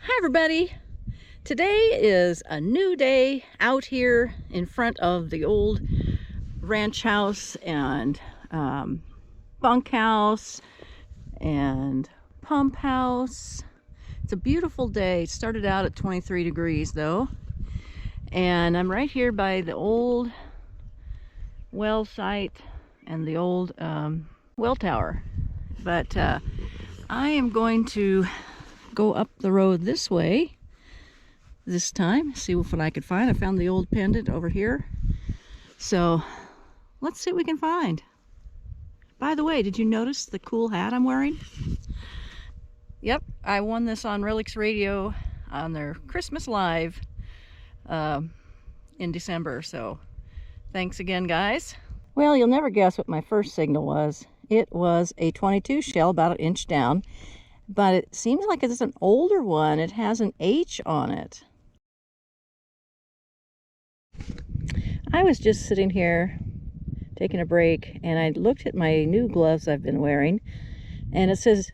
Hi everybody! Today is a new day out here in front of the old ranch house and bunkhouse and pump house. It's a beautiful day. It started out at 23 degrees though, and I'm right here by the old well site and the old well tower, but I am going to go up the road this way this time, see what I could find. I found the old pendant over here, so let's see what we can find. By the way, did you notice the cool hat I'm wearing? Yep, I won this on Relics Radio on their Christmas Live in December, so thanks again, guys. Well, you'll never guess what my first signal was. It was a 22 shell about 1 inch down, but it seems like it's an older one. It has an H on it. I was just sitting here taking a break, and I looked at my new gloves I've been wearing, and it says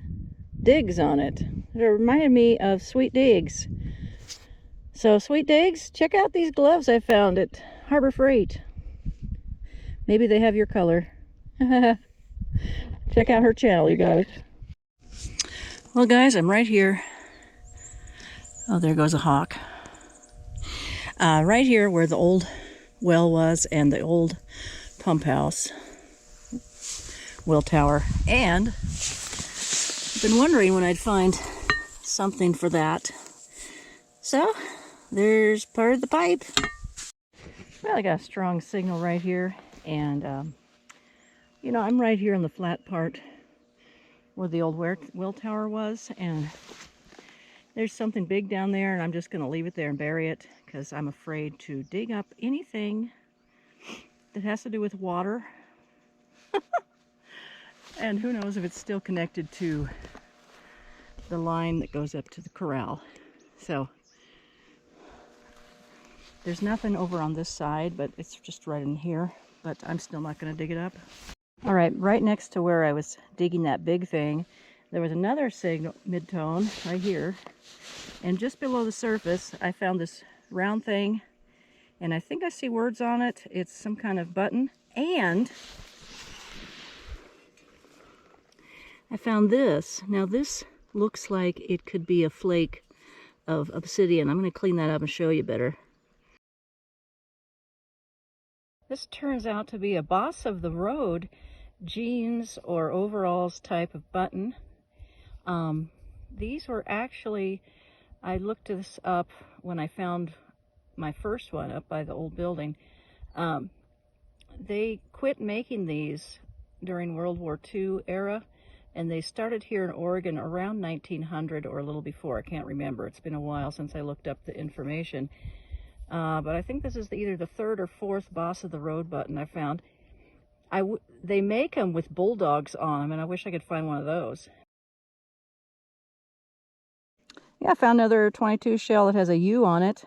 Diggs on it. It reminded me of Sweet Diggs. So Sweet Diggs, check out these gloves I found at Harbor Freight. Maybe they have your color. Check out her channel, you guys. Well guys, I'm right here. Oh, there goes a hawk. Right here where the old well was and the old pump house, well tower. And I've been wondering when I'd find something for that. So there's part of the pipe. Well, I got a strong signal right here, and you know, I'm right here in the flat part where the old well tower was, and there's something big down there, and I'm just going to leave it there and bury it because I'm afraid to dig up anything that has to do with water. And who knows if it's still connected to the line that goes up to the corral. So there's nothing over on this side, but it's just right in here, but I'm still not going to dig it up. All right, right next to where I was digging that big thing, there was another signal mid-tone right here, and just below the surface I found this round thing, and I think I see words on it. It's some kind of button, and I found this. Now this looks like it could be a flake of obsidian. I'm going to clean that up and show you better. This turns out to be a Boss of the Road jeans or overalls type of button. These were actually, I looked this up when I found my first one up by the old building. They quit making these during World War II era, and they started here in Oregon around 1900 or a little before. I can't remember. It's been a while since I looked up the information. But I think this is either the third or fourth Boss of the Road button I found. They make them with bulldogs on them, and I wish I could find one of those. Yeah, I found another 22 shell that has a U on it.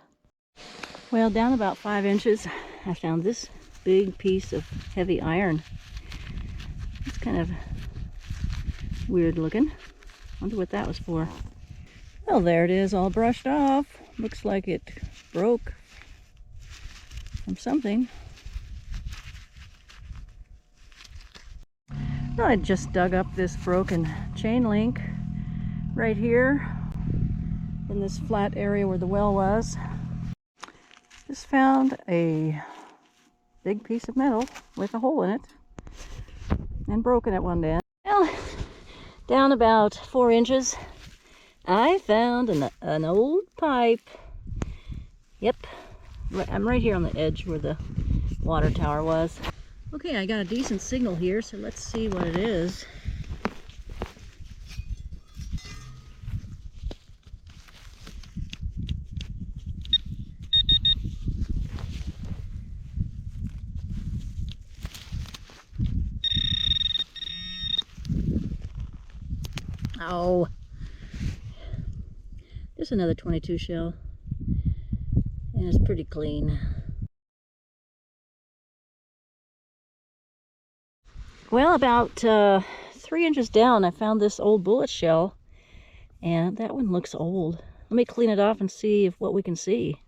Well, down about 5 inches, I found this big piece of heavy iron. It's kind of weird looking. Wonder what that was for. Well, there it is, all brushed off. Looks like it broke from something. Well, I just dug up this broken chain link right here in this flat area where the well was. Just found a big piece of metal with a hole in it and broken at one end. Well, down about 4 inches, I found an old pipe. Yep, I'm right here on the edge where the water tower was. Okay, I got a decent signal here, so let's see what it is. Oh, just another 22 shell, and it's pretty clean. Well, about 3 inches down, I found this old bullet shell, and that one looks old. Let me clean it off and see if what we can see.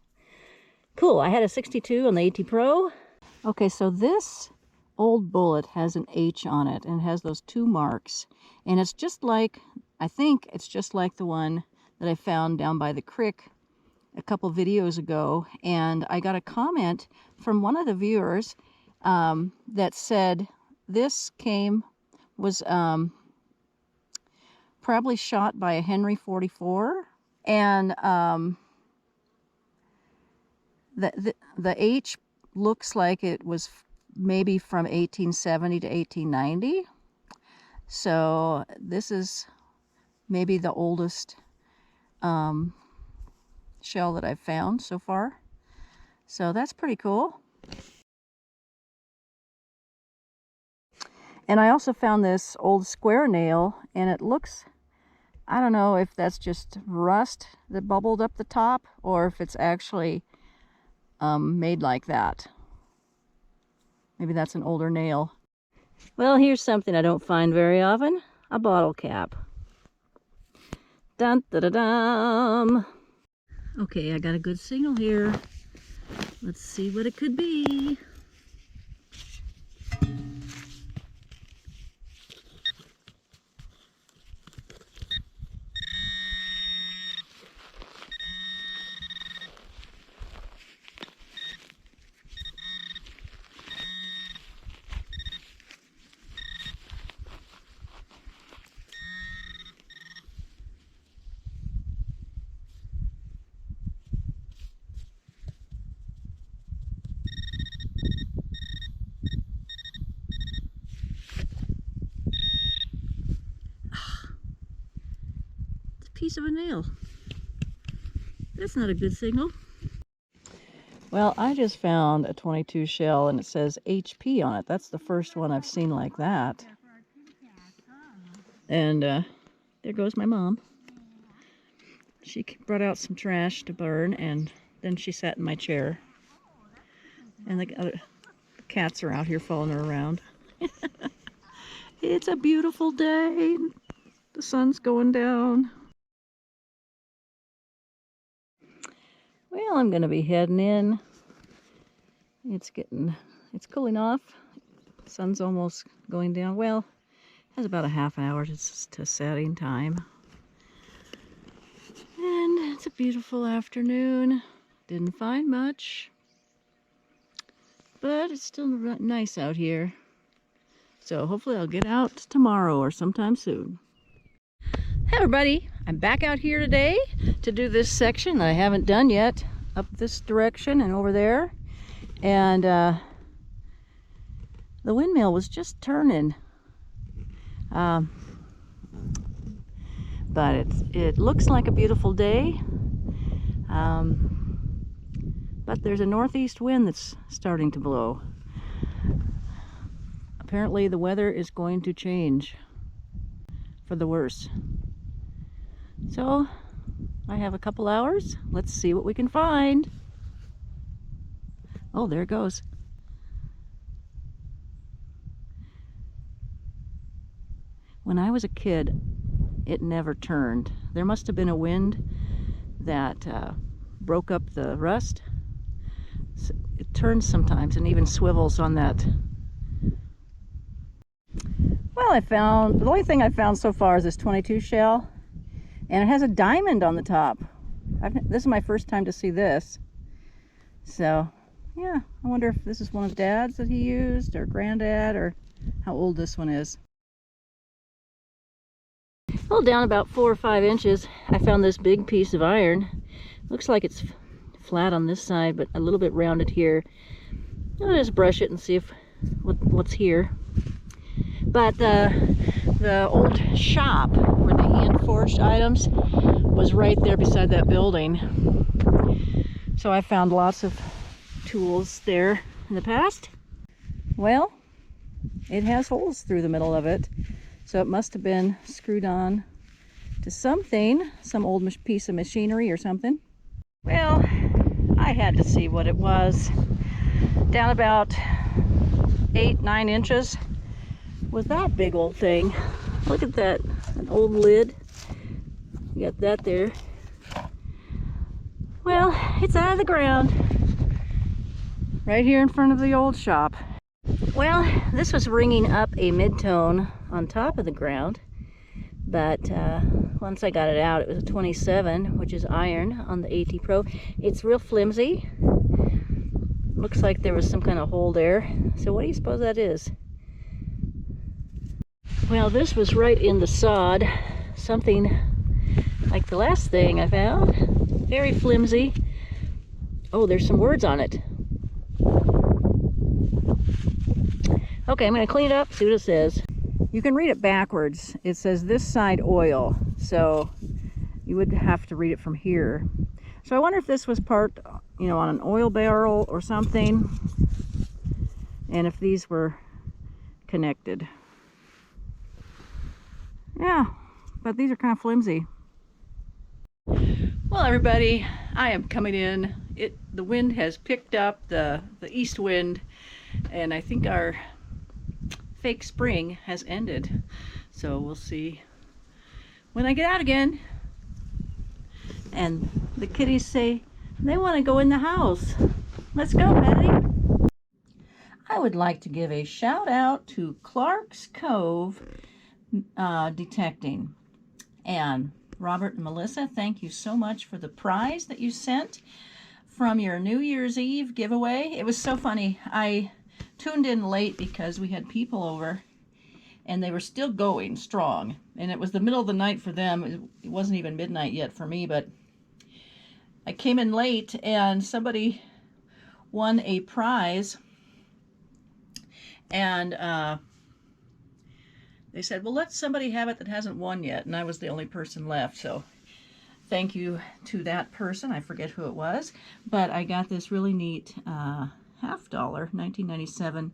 Cool, I had a 62 on the AT Pro. Okay, so this old bullet has an H on it and has those 2 marks. And it's just like, I think it's just like the one that I found down by the creek a couple videos ago. And I got a comment from one of the viewers that said this was probably shot by a Henry 44. And the H looks like it was maybe from 1870 to 1890. So this is maybe the oldest shell that I've found so far. So that's pretty cool. And I also found this old square nail, and it looks, I don't know if that's just rust that bubbled up the top or if it's actually made like that. Maybe that's an older nail. Well, here's something I don't find very often. A bottle cap. Dun da da dum. Okay, I got a good signal here. Let's see what it could be. Piece of a nail. That's not a good signal. Well, I just found a 22 shell and it says HP on it. That's the first one I've seen like that. And there goes my mom. She brought out some trash to burn and then she sat in my chair. And the cats are out here following her around. It's a beautiful day. The sun's going down. Well, I'm going to be heading in. It's cooling off. Sun's almost going down. Well, it has about a half hour to setting time. And it's a beautiful afternoon. Didn't find much, but it's still nice out here. So hopefully I'll get out tomorrow or sometime soon. Hey everybody, I'm back out here today to do this section that I haven't done yet, up this direction and over there. And the windmill was just turning. But it looks like a beautiful day. But there's a northeast wind that's starting to blow. Apparently the weather is going to change for the worse. So I have a couple hours. Let's see what we can find. Oh, there it goes. When I was a kid, it never turned. There must have been a wind that broke up the rust. So it turns sometimes and even swivels on that. Well, the only thing I found so far is this 22 shell. And it has a diamond on the top. This is my first time to see this. So, yeah, I wonder if this is one of Dad's that he used, or Granddad, or how old this one is. Well, down about 4 or 5 inches, I found this big piece of iron. Looks like it's flat on this side, but a little bit rounded here. I'll just brush it and see what's here. But the old shop where they hand-forged items was right there beside that building. So I found lots of tools there in the past. Well, it has holes through the middle of it. So it must have been screwed on to something, some old piece of machinery or something. Well, I had to see what it was. Down about 8-9 inches was that big old thing. Look at that, an old lid. You got that there. Well, it's out of the ground. Right here in front of the old shop. Well, this was ringing up a mid-tone on top of the ground. But once I got it out, it was a 27, which is iron on the AT Pro. It's real flimsy. Looks like there was some kind of hole there. So what do you suppose that is? Well, this was right in the sod. Something like the last thing I found. Very flimsy. Oh, there's some words on it. Okay, I'm going to clean it up, see what it says. You can read it backwards. It says this side oil, so you would have to read it from here. So I wonder if this was part, you know, on an oil barrel or something, and if these were connected. Yeah, but these are kind of flimsy. Well, everybody, I am coming in. The wind has picked up, the east wind, and I think our fake spring has ended. So we'll see when I get out again. And the kitties say they want to go in the house. Let's go, Patty. I would like to give a shout out to Clark's Cove Detecting. And Robert and Melissa, thank you so much for the prize that you sent from your New Year's Eve giveaway. It was so funny. I tuned in late because we had people over and they were still going strong, and it was the middle of the night for them. It wasn't even midnight yet for me, but I came in late and somebody won a prize, and they said, well, let somebody have it that hasn't won yet, and I was the only person left. So thank you to that person. I forget who it was, but I got this really neat $50, 1997.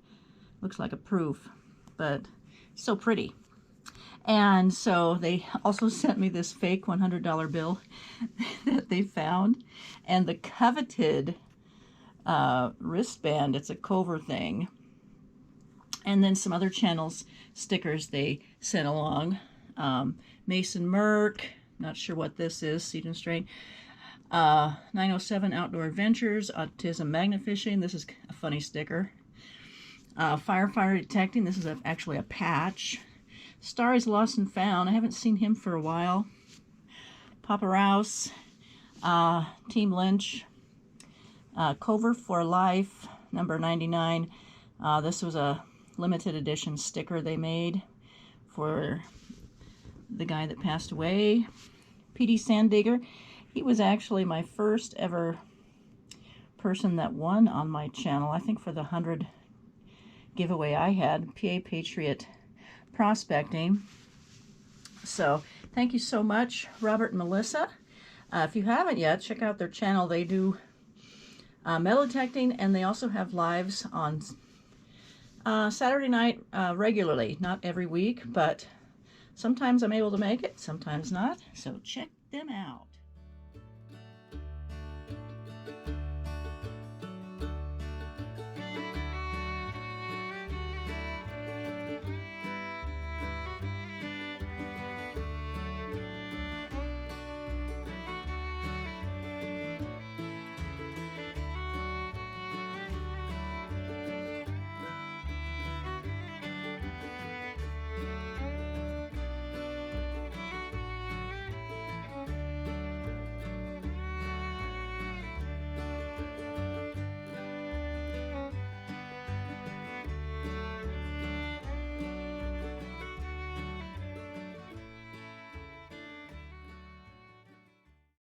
Looks like a proof, but so pretty. And so they also sent me this fake $100 bill that they found, and the coveted wristband. It's a cover thing, and then some other channels stickers they sent along. Mason Merck, not sure what this is, Seed and Strain. 907 Outdoor Adventures, Autism Magnifishing. This is a funny sticker. Firefighter Detecting. This is actually a patch. Star is Lost and Found. I haven't seen him for a while. Papa Rouse. Team Lynch. Cover for Life, number 99. This was a limited edition sticker they made for the guy that passed away. P.D. Sandigger. He was actually my first ever person that won on my channel. I think for the 100 giveaway I had. PA Patriot Prospecting. So thank you so much, Robert and Melissa. If you haven't yet, check out their channel. They do metal detecting, and they also have lives on Saturday night regularly. Not every week, but sometimes I'm able to make it, sometimes not. So check them out.